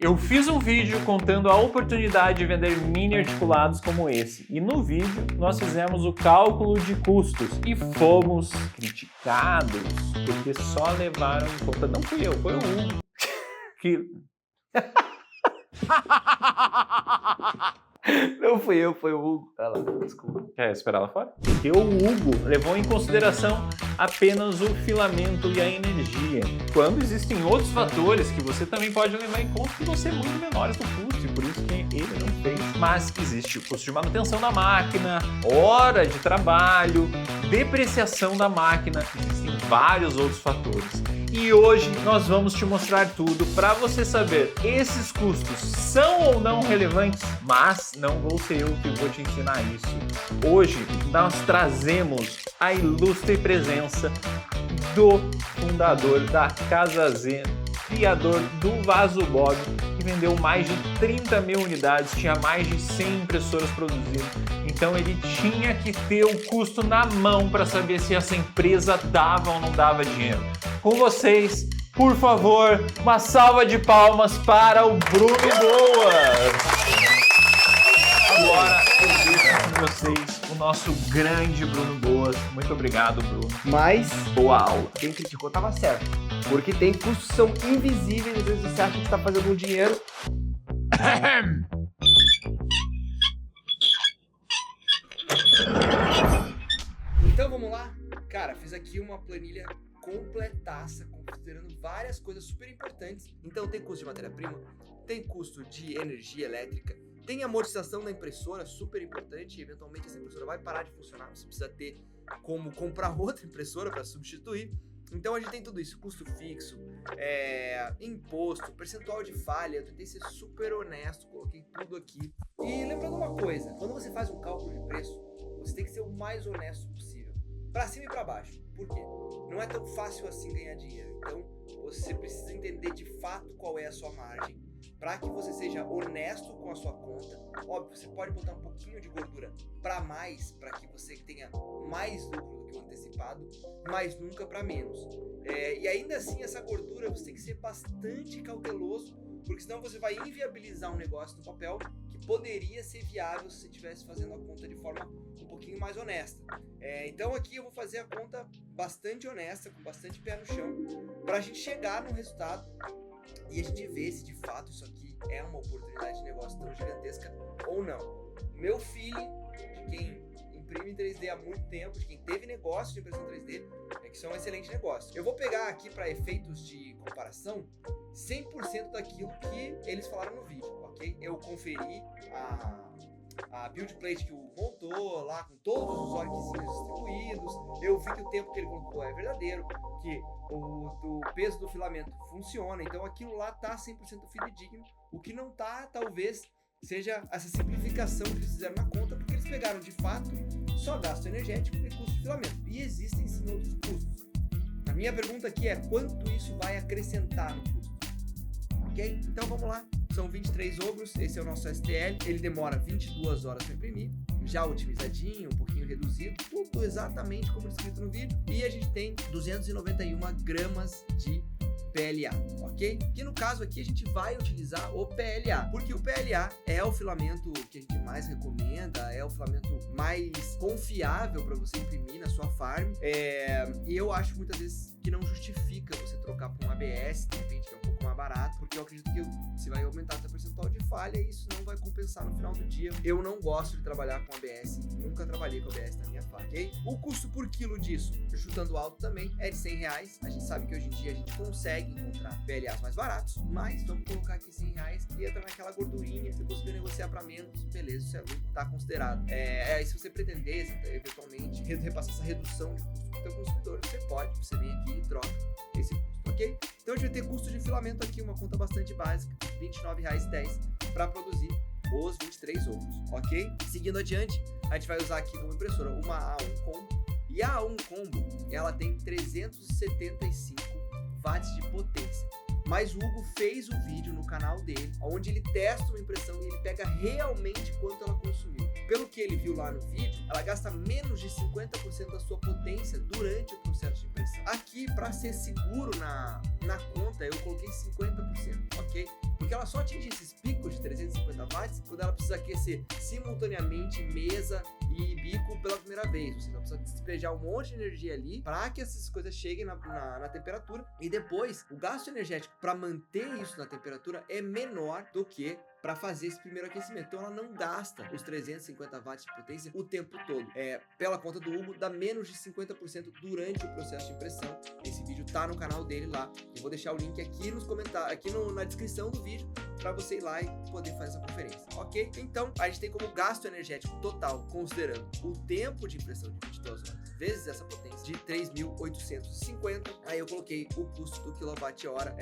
Eu fiz um vídeo contando a oportunidade de vender mini articulados como esse, e no vídeo nós fizemos o cálculo de custos e fomos criticados porque só levaram em conta, não fui eu, foi o Hugo que... Não fui eu, foi o Hugo. Ah lá, desculpa. Quer esperar lá fora? Porque o Hugo levou em consideração apenas o filamento e a energia, quando existem outros fatores que você também pode levar em conta que vão ser muito menores no custo, e por isso que ele não fez. Mas existe o custo de manutenção da máquina, hora de trabalho, depreciação da máquina, existem vários outros fatores. E hoje nós vamos te mostrar tudo para você saber esses custos são ou não relevantes, mas não vou ser eu que vou te ensinar isso. Hoje nós trazemos a ilustre presença do fundador da Casa Z, criador do Vaso Bob, que vendeu mais de 30 mil unidades, tinha mais de 100 impressoras produzidas. Então ele tinha que ter o custo na mão para saber se essa empresa dava ou não dava dinheiro. Com vocês, por favor, uma salva de palmas para o Bruno Boas. Agora eu deixo com vocês o nosso grande Bruno Boas. Muito obrigado, Bruno. Mas boa aula. quem criticou estava certo. Porque tem custos que são invisíveis, às vezes você acha que está fazendo um dinheiro. Então vamos lá? Cara, fiz aqui uma planilha completaça, considerando várias coisas super importantes. Então tem custo de matéria-prima, tem custo de energia elétrica, tem amortização da impressora, super importante, e eventualmente essa impressora vai parar de funcionar, você precisa ter como comprar outra impressora para substituir. Então a gente tem tudo isso, custo fixo, imposto, percentual de falha. Eu tentei ser super honesto, coloquei tudo aqui. E lembrando uma coisa, quando você faz um cálculo de preço, você tem que ser o mais honesto possível, para cima e para baixo. Por quê? Não é tão fácil assim ganhar dinheiro, então você precisa entender de fato qual é a sua margem, para que você seja honesto com a sua conta. Óbvio, você pode botar um pouquinho de gordura para mais, para que você tenha mais lucro do que o antecipado, mas nunca para menos. E ainda assim, essa gordura você tem que ser bastante cauteloso, porque senão você vai inviabilizar um negócio no papel que poderia ser viável se você estivesse fazendo a conta de forma um pouquinho mais honesta. Então aqui eu vou fazer a conta bastante honesta, com bastante pé no chão, para a gente chegar num resultado e a gente ver se de fato isso aqui é uma oportunidade de negócio tão gigantesca ou não. Meu feeling, de quem imprime em 3D há muito tempo, de quem teve negócio de impressão 3D, é que isso é um excelente negócio. Eu vou pegar aqui para efeitos de comparação 100% daquilo que eles falaram no vídeo, ok? Eu conferi a build plate que o montou lá, com todos os orquezinhos distribuídos. Eu vi que o tempo que ele colocou é verdadeiro, que o peso do filamento funciona, então aquilo lá tá 100% fidedigno. O que não tá, talvez, seja essa simplificação que eles fizeram na conta, porque eles pegaram de fato só gasto energético e custo de filamento. E existem sim outros custos. A minha pergunta aqui é quanto isso vai acrescentar no custo, ok? Então vamos lá. São 23 ogros, esse é o nosso STL, ele demora 22 horas para imprimir, já otimizadinho, um pouquinho reduzido, tudo exatamente como descrito no vídeo, e a gente tem 291 gramas de PLA, ok? Que no caso aqui a gente vai utilizar o PLA, porque o PLA é o filamento que a gente mais recomenda, é o filamento mais confiável para você imprimir na sua farm, e eu acho muitas vezes que não justifica você trocar para um ABS, de repente que é um pouco mais barato, porque eu acredito que você vai aumentar seu percentual de falha e isso não vai compensar no final do dia. Eu não gosto de trabalhar com ABS, nunca trabalhei com ABS na minha farm, ok? O custo por quilo disso, chutando alto também, é de R$100. A gente sabe que hoje em dia a gente consegue encontrar PLAs mais baratos, mas vamos colocar aqui R$100 que entra naquela gordurinha. Se você negociar para menos, beleza, isso é lucro, tá considerado. Se você pretender eventualmente repassar essa redução de custo para o seu consumidor, você pode, você vem aqui e troca esse custo, ok? Então a gente vai ter custo de filamento aqui, uma conta bastante básica, R$29,10 para produzir os 23 ovos, ok? Seguindo adiante, a gente vai usar aqui uma impressora, uma A1 Combo, e a A1 Combo, ela tem 375 watts de potência. Mas o Hugo fez um vídeo no canal dele, onde ele testa uma impressão e ele pega realmente quanto ela consumiu. pelo que ele viu lá no vídeo, ela gasta menos de 50% da sua potência durante o processo de impressão. Aqui, para ser seguro na conta, eu coloquei 50%, ok? Porque ela só atinge esses picos de 350 watts quando ela precisa aquecer simultaneamente mesa e bico pela primeira vez. Ou seja, ela precisa despejar um monte de energia ali para que essas coisas cheguem na temperatura. E depois, o gasto energético para manter isso na temperatura é menor do que para fazer esse primeiro aquecimento. Então ela não gasta os 350 watts de potência o tempo todo. Pela conta do Hugo, dá menos de 50% durante o processo de impressão. Esse vídeo tá no canal dele lá. Eu vou deixar o link aqui nos comentários, aqui na descrição do vídeo, para você ir lá e poder fazer essa conferência, ok? Então, a gente tem como gasto energético total, considerando o tempo de impressão de 22 horas vezes essa potência, de 3.850. Aí eu coloquei o custo do quilowatt-hora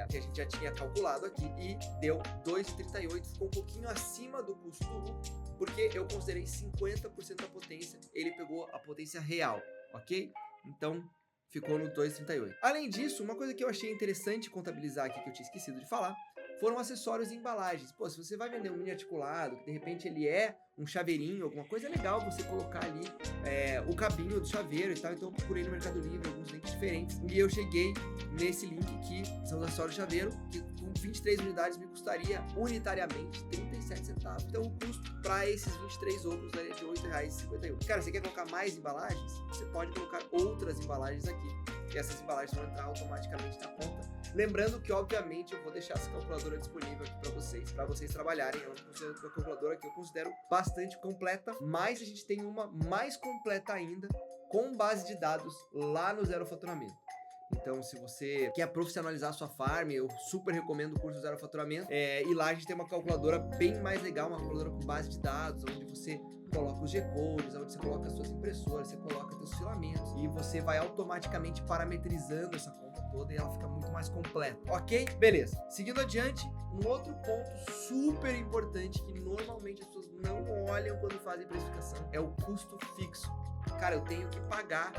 que a gente já tinha calculado aqui e deu 2,38. Ficou um pouquinho acima do custo do Hugo, porque eu considerei 50% da potência, ele pegou a potência real, ok? Então, ficou no 2,38. Além disso, uma coisa que eu achei interessante contabilizar aqui, que eu tinha esquecido de falar, foram acessórios e embalagens. Pô, se você vai vender um mini articulado, que de repente ele é um chaveirinho, alguma coisa, é legal você colocar ali o cabinho do chaveiro e tal. Então eu procurei no Mercado Livre alguns links diferentes e eu cheguei nesse link que são os acessórios de chaveiro, que com 23 unidades me custaria unitariamente 37 centavos. Então o custo para esses 23 outros é de R$ 8,51. Cara, você quer colocar mais embalagens? Você pode colocar outras embalagens aqui. E essas embalagens vão entrar automaticamente na conta. Lembrando que, obviamente, eu vou deixar essa calculadora disponível aqui para vocês trabalharem. É uma calculadora que eu considero bastante completa, mas a gente tem uma mais completa ainda, com base de dados lá no Zero Faturamento. Então, se você quer profissionalizar a sua farm, eu super recomendo o curso Zero Faturamento. E lá a gente tem uma calculadora bem mais legal, uma calculadora com base de dados, onde você coloca os G-codes, onde você coloca as suas impressoras, você coloca os seus filamentos e você vai automaticamente parametrizando essa conta toda e ela fica muito mais completa, ok? Beleza. Seguindo adiante, um outro ponto super importante que normalmente as pessoas não olham quando fazem precificação é o custo fixo. Cara, eu tenho que pagar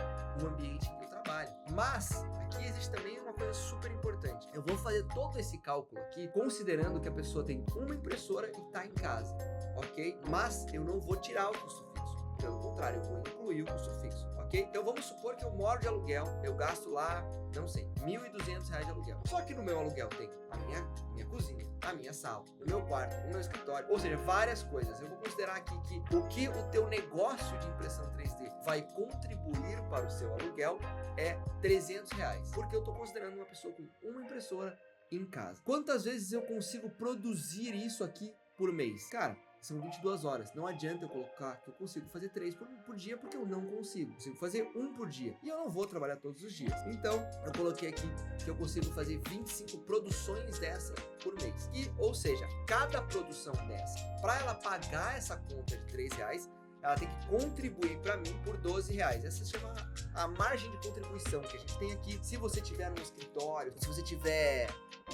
o ambiente que eu trabalho, mas aqui existe também uma coisa super importante. Eu vou fazer todo esse cálculo aqui considerando que a pessoa tem uma impressora e está em casa, ok? Mas eu não vou tirar o custo fixo. Pelo contrário, eu vou incluir o custo fixo, ok? Então vamos supor que eu moro de aluguel, eu gasto lá, não sei, R$ 1.200 de aluguel. Só que no meu aluguel tem a minha cozinha, a minha sala, o meu quarto, o meu escritório, ou seja, várias coisas. Eu vou considerar aqui que o que o teu negócio de impressão 3D vai contribuir para o seu aluguel é R$ 300, porque eu estou considerando uma pessoa com uma impressora em casa. Quantas vezes eu consigo produzir isso aqui por mês? Cara, são 22 horas. Não adianta eu colocar que eu consigo fazer 3 por dia, porque eu não consigo. Eu consigo fazer 1 por dia. E eu não vou trabalhar todos os dias. Então, eu coloquei aqui que eu consigo fazer 25 produções dessa por mês. Ou seja, cada produção dessa, para ela pagar essa conta de R$3, ela tem que contribuir para mim por R$12. Essa se chama a margem de contribuição que a gente tem aqui. Se você tiver um escritório, se você tiver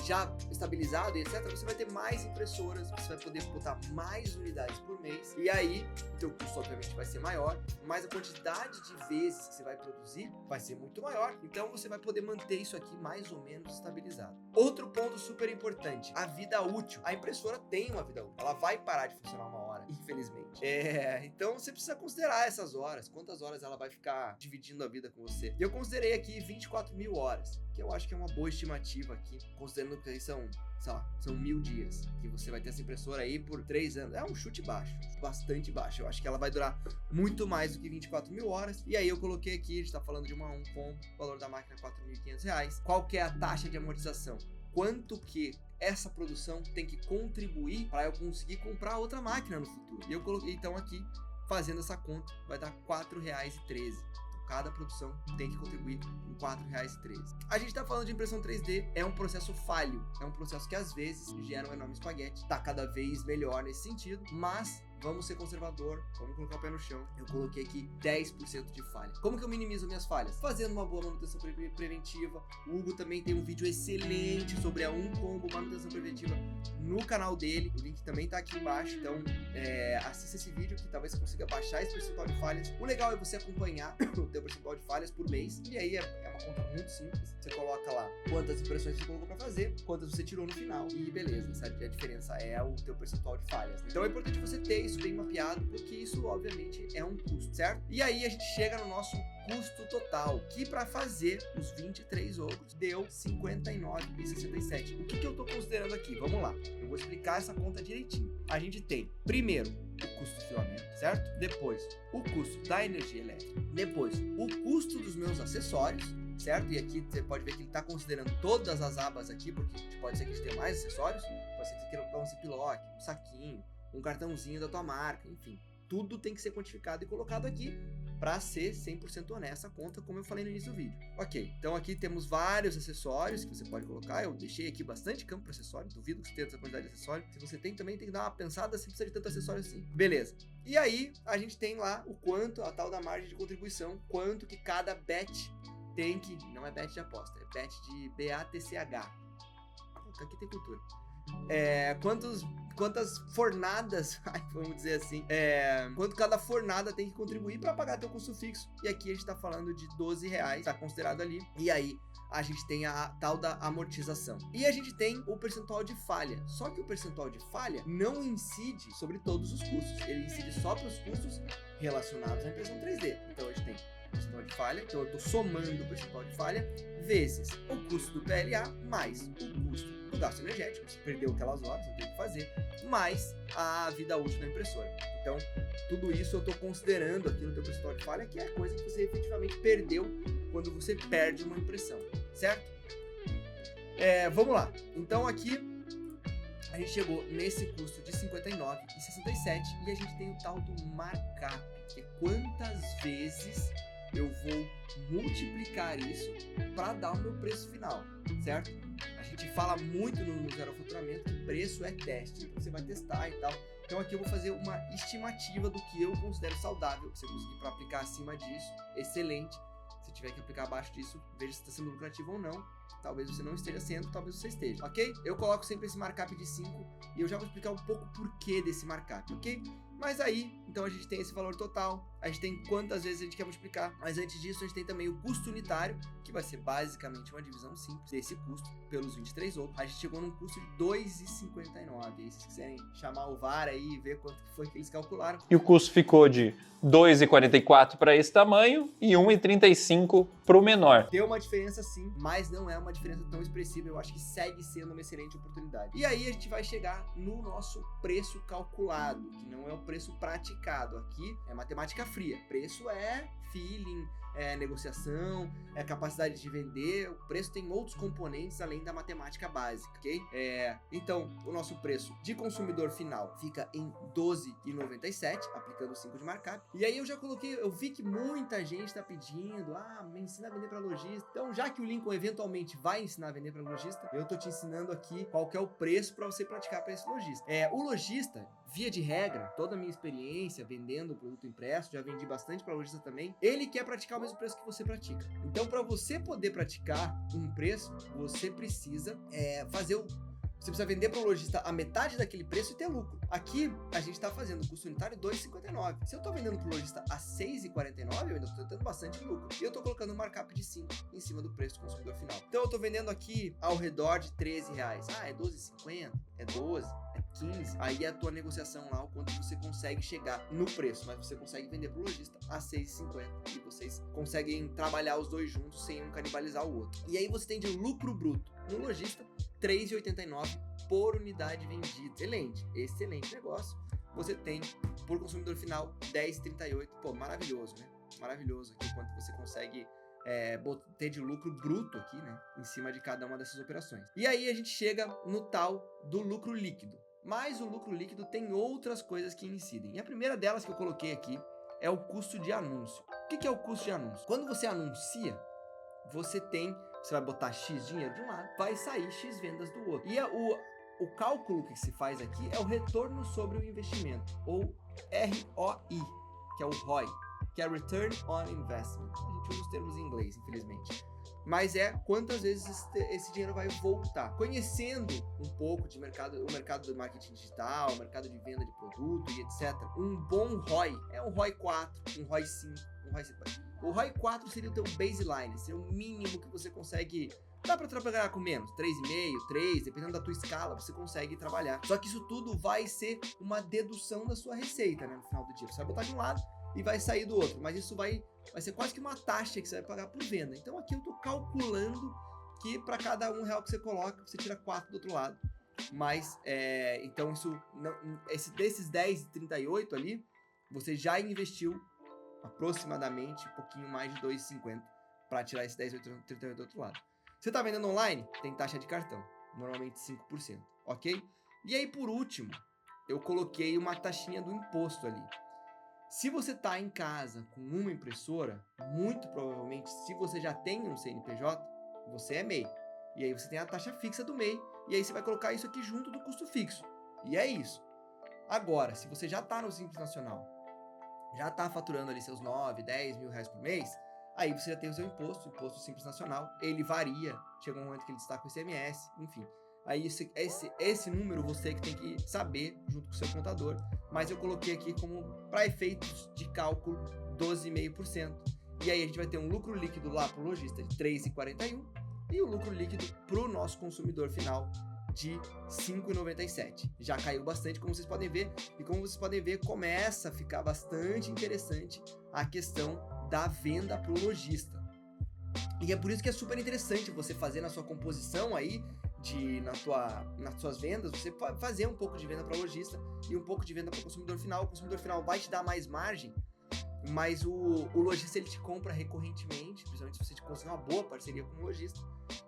já estabilizado e etc, você vai ter mais impressoras, você vai poder botar mais unidades por mês, e aí o teu custo obviamente vai ser maior, mas a quantidade de vezes que você vai produzir vai ser muito maior, então você vai poder manter isso aqui mais ou menos estabilizado. Outro ponto super importante, a vida útil. A impressora tem uma vida útil, ela vai parar de funcionar uma hora, infelizmente. Então você precisa considerar essas horas, quantas horas ela vai ficar dividindo a vida com você. E eu considerei aqui 24.000 horas, que eu acho que é uma boa estimativa aqui, considerando que aí são 1.000 dias que você vai ter essa impressora aí por 3 anos. É um chute baixo, bastante baixo. Eu acho que ela vai durar muito mais do que 24.000 horas. E aí eu coloquei aqui, a gente tá falando de uma 1 com o valor da máquina R$ 4.500. Qual que é a taxa de amortização? Quanto que essa produção tem que contribuir para eu conseguir comprar outra máquina no futuro? E eu coloquei então aqui, fazendo essa conta, vai dar R$ 4,13. Cada produção tem que contribuir com R$ 4,13. A gente tá falando de impressão 3D, é um processo falho, é um processo que às vezes gera um enorme espaguete, tá cada vez melhor nesse sentido, mas vamos ser conservador, vamos colocar o pé no chão. Eu coloquei aqui 10% de falha. Como que eu minimizo minhas falhas? Fazendo uma boa manutenção preventiva. O Hugo também tem um vídeo excelente sobre a 1 combo manutenção preventiva no canal dele. O link também tá aqui embaixo, então assista esse vídeo que talvez você consiga baixar esse percentual de falhas. O legal é você acompanhar o teu percentual de falhas por mês, e aí é uma conta muito simples. Você coloca lá quantas impressões você colocou para fazer, quantas você tirou no final, e beleza, essa é a diferença Essa é o teu percentual de falhas. Então é importante você ter isso bem mapeado, porque isso obviamente é um custo, certo? E aí a gente chega no nosso custo total, que para fazer os 23 ogros deu 59,67. O que eu tô considerando aqui? Vamos lá, eu vou explicar essa conta direitinho. A gente tem, primeiro, o custo do filamento, certo? Depois, o custo da energia elétrica. Depois, o custo dos meus acessórios, certo? E aqui você pode ver que ele está considerando todas as abas aqui, porque pode ser que a gente tenha mais acessórios, pode ser que você queira colocar um ziplock, um saquinho, um cartãozinho da tua marca, enfim. Tudo tem que ser quantificado e colocado aqui para ser 100% honesta a conta, como eu falei no início do vídeo. Ok, então aqui temos vários acessórios que você pode colocar. Eu deixei aqui bastante campo para acessório, duvido que você tenha essa quantidade de acessório. Se você tem, também tem que dar uma pensada se precisa de tanto acessório assim. Beleza. E aí, a gente tem lá o quanto, a tal da margem de contribuição, quanto que cada bet tem que... Não é bet de aposta, é bet de BATCH. Puta, aqui tem cultura. Quantas fornadas, vamos dizer assim, quanto cada fornada tem que contribuir para pagar teu custo fixo. E aqui a gente tá falando de R$12, tá considerado ali. E aí a gente tem a tal da amortização. E a gente tem o percentual de falha. Só que o percentual de falha não incide sobre todos os custos. Ele incide só para os custos relacionados à impressão 3D. Então a gente tem o percentual de falha, então eu estou somando o percentual de falha vezes o custo do PLA mais o custo do gasto energético. Você perdeu aquelas horas, não tem o que fazer, mais a vida útil da impressora. Então, tudo isso eu estou considerando aqui no teu percentual de falha, que é a coisa que você efetivamente perdeu quando você perde uma impressão, certo? Vamos lá. Então aqui a gente chegou nesse custo de 59,67 e a gente tem o tal do markup, que é quantas vezes eu vou multiplicar isso para dar o meu preço final, certo? A gente fala muito no Zero Faturamento que preço é teste, então você vai testar e tal. Então aqui eu vou fazer uma estimativa do que eu considero saudável. Se você conseguir para aplicar acima disso, excelente. Se tiver que aplicar abaixo disso, veja se está sendo lucrativo ou não. Talvez você não esteja sendo, talvez você esteja, ok? Eu coloco sempre esse markup de 5 e eu já vou explicar um pouco o porquê desse markup, ok? Mas aí, então a gente tem esse valor total, a gente tem quantas vezes a gente quer multiplicar, mas antes disso a gente tem também o custo unitário, que vai ser basicamente uma divisão simples desse custo pelos 23 outros. A gente chegou num custo de 2,59. E aí, se vocês quiserem chamar o VAR aí e ver quanto que foi que eles calcularam. E o custo ficou de 2,44 para esse tamanho e 1,35 para o menor. Deu uma diferença sim, mas não é uma diferença tão expressiva. Eu acho que segue sendo uma excelente oportunidade. E aí a gente vai chegar no nosso preço calculado, que não é o preço praticado. Aqui é matemática fria. Preço é feeling, é negociação, é capacidade de vender. O preço tem outros componentes além da matemática básica, ok? Então, o nosso preço de consumidor final fica em 12,97, aplicando 5 de markup. E aí eu já coloquei, eu vi que muita gente está pedindo, me ensina a vender para lojista. Então, já que o Lincoln eventualmente vai ensinar a vender para lojista, eu tô te ensinando aqui qual que é o preço para você praticar para esse lojista. O lojista, via de regra, toda a minha experiência vendendo produto impresso, já vendi bastante para lojista também, ele quer praticar o mesmo preço que você pratica. Então, para você poder praticar um preço, você precisa você precisa vender para o lojista a metade daquele preço e ter lucro. Aqui, a gente está fazendo o custo unitário 2,59. Se eu estou vendendo para o lojista a 6,49, eu ainda estou tendo bastante lucro. E eu estou colocando um markup de 5 em cima do preço do consumidor final. Então, eu estou vendendo aqui ao redor de R$13. É 12,50? É 12? É 15? Aí é a tua negociação lá, o quanto você consegue chegar no preço. Mas você consegue vender para o lojista a 6,50. E vocês conseguem trabalhar os dois juntos sem um canibalizar o outro. E aí você tem de lucro bruto no lojista, R$3,89 por unidade vendida. Excelente negócio. Você tem, por consumidor final, R$10,38. Pô, maravilhoso, né? Maravilhoso aqui, quanto você consegue ter de lucro bruto aqui, né? Em cima de cada uma dessas operações. E aí a gente chega no tal do lucro líquido. Mas o lucro líquido tem outras coisas que incidem. E a primeira delas que eu coloquei aqui é o custo de anúncio. O que é o custo de anúncio? Quando você anuncia, você vai botar X dinheiro de um lado, vai sair X vendas do outro. E o cálculo que se faz aqui é o retorno sobre o investimento, ou ROI, que é o ROI, que é Return on Investment. A gente usa os termos em inglês, infelizmente. Mas quantas vezes esse dinheiro vai voltar. Conhecendo um pouco de o mercado do marketing digital, o mercado de venda de produto e etc. Um bom ROI é um ROI 4, um ROI 5, um ROI 5. O ROI 4 seria o teu baseline, seria o mínimo que você consegue Dá pra trabalhar com menos, 3,5, 3, dependendo da tua escala, você consegue trabalhar. Só que isso tudo vai ser uma dedução da sua receita, né, no final do dia. Você vai botar de um lado e vai sair do outro, mas isso vai ser quase que uma taxa que você vai pagar por venda. Então aqui eu tô calculando que para cada R$1 que você coloca, você tira 4 do outro lado. Mas, então desses 10,38 ali, você já investiu aproximadamente um pouquinho mais de 2,50 para tirar esse 10,38 do outro lado. Você tá vendendo online? Tem taxa de cartão, normalmente 5%, ok? E aí, por último, eu coloquei uma taxinha do imposto ali. Se você tá em casa com uma impressora, muito provavelmente, se você já tem um CNPJ, você é MEI. E aí você tem a taxa fixa do MEI, e aí você vai colocar isso aqui junto do custo fixo. E é isso. Agora, se você já tá no Simples Nacional, já tá faturando ali seus 9, 10 mil reais por mês, aí você já tem o seu imposto, o imposto Simples Nacional, ele varia, chega um momento que ele destaca o ICMS, enfim. Aí esse número você que tem que saber junto com o seu contador, mas eu coloquei aqui como para efeitos de cálculo 12,5%. E aí a gente vai ter um lucro líquido lá para o lojista de 3,41 e o lucro líquido para o nosso consumidor final de 5,97. Já caiu bastante, como vocês podem ver, e como vocês podem ver, começa a ficar bastante interessante a questão da venda para o lojista. E é por isso que é super interessante você fazer na sua composição aí, nas suas vendas, você pode fazer um pouco de venda para lojista e um pouco de venda para o consumidor final. O consumidor final vai te dar mais margem, mas o lojista ele te compra recorrentemente, principalmente se você conseguir uma boa parceria com o lojista.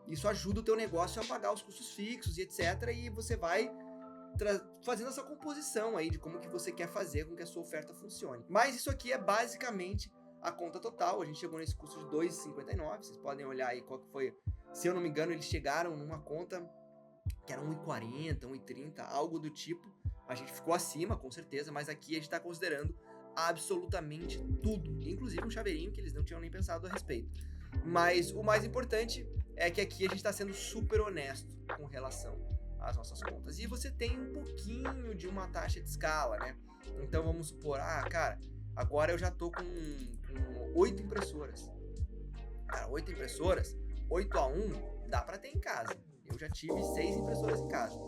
Isso ajuda o teu negócio a pagar os custos fixos e etc. E você vai fazendo essa composição aí de como que você quer fazer com que a sua oferta funcione. Mas isso aqui é basicamente a conta total. A gente chegou nesse custo de 2,59. Vocês podem olhar aí qual que foi. Se eu não me engano, eles chegaram numa conta que era 1,40, 1,30, algo do tipo. A gente ficou acima, com certeza, mas aqui a gente está considerando absolutamente tudo, inclusive um chaveirinho que eles não tinham nem pensado a respeito. Mas o mais importante é que aqui a gente está sendo super honesto com relação às nossas contas. E você tem um pouquinho de uma taxa de escala, né? Então vamos supor, cara, agora eu já tô com 8 impressoras. Cara, 8 impressoras, 8-1, dá para ter em casa. Eu já tive 6 impressoras em casa.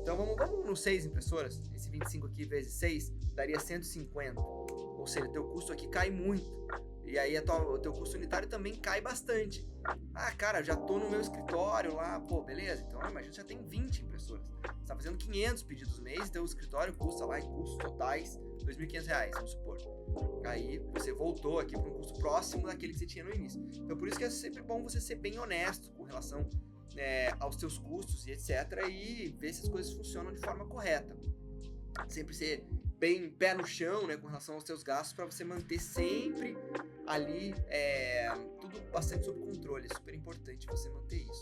Então vamos no 6 impressoras. Esse 25 aqui vezes 6 daria 150. Ou seja, teu custo aqui cai muito. E aí o teu custo unitário também cai bastante. Cara, eu já tô no meu escritório lá, pô, beleza. Então imagina, já tem 20 impressoras. Você tá fazendo 500 pedidos no mês, teu escritório custa lá em custos totais R$2.500, vamos supor. Aí você voltou aqui para um custo próximo daquele que você tinha no início. Então por isso que é sempre bom você ser bem honesto com relação aos teus custos e etc. E ver se as coisas funcionam de forma correta. Sempre ser bem pé no chão, né, com relação aos teus gastos, para você manter sempre ali tudo bastante sob controle. É super importante você manter isso.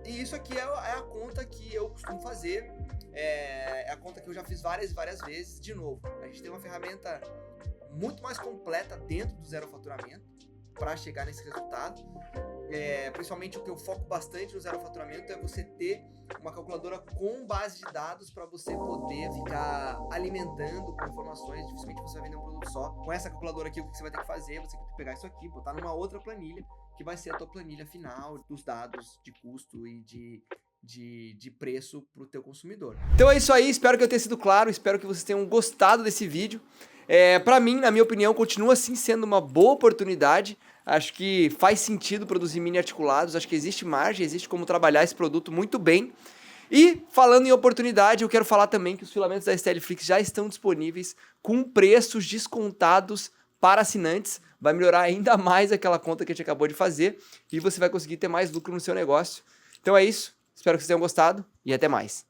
E isso aqui é a conta que eu costumo fazer. É a conta que eu já fiz várias vezes. De novo, a gente tem uma ferramenta muito mais completa dentro do Zero Faturamento para chegar nesse resultado. Principalmente o que eu foco bastante no Zero Faturamento é você ter uma calculadora com base de dados para você poder ficar alimentando com informações. Dificilmente você vai vender um produto só. Com essa calculadora aqui, o que você vai ter que fazer? Você tem que pegar isso aqui, botar numa outra planilha, que vai ser a tua planilha final dos dados de custo e de preço para o teu consumidor. Então é isso aí, espero que eu tenha sido claro, espero que vocês tenham gostado desse vídeo. Para mim, na minha opinião, continua assim sendo uma boa oportunidade. Acho que faz sentido produzir mini articulados, acho que existe margem, existe como trabalhar esse produto muito bem. E falando em oportunidade, eu quero falar também que os filamentos da STLFlix já estão disponíveis com preços descontados para assinantes. Vai melhorar ainda mais aquela conta que a gente acabou de fazer e você vai conseguir ter mais lucro no seu negócio. Então é isso, espero que vocês tenham gostado e até mais.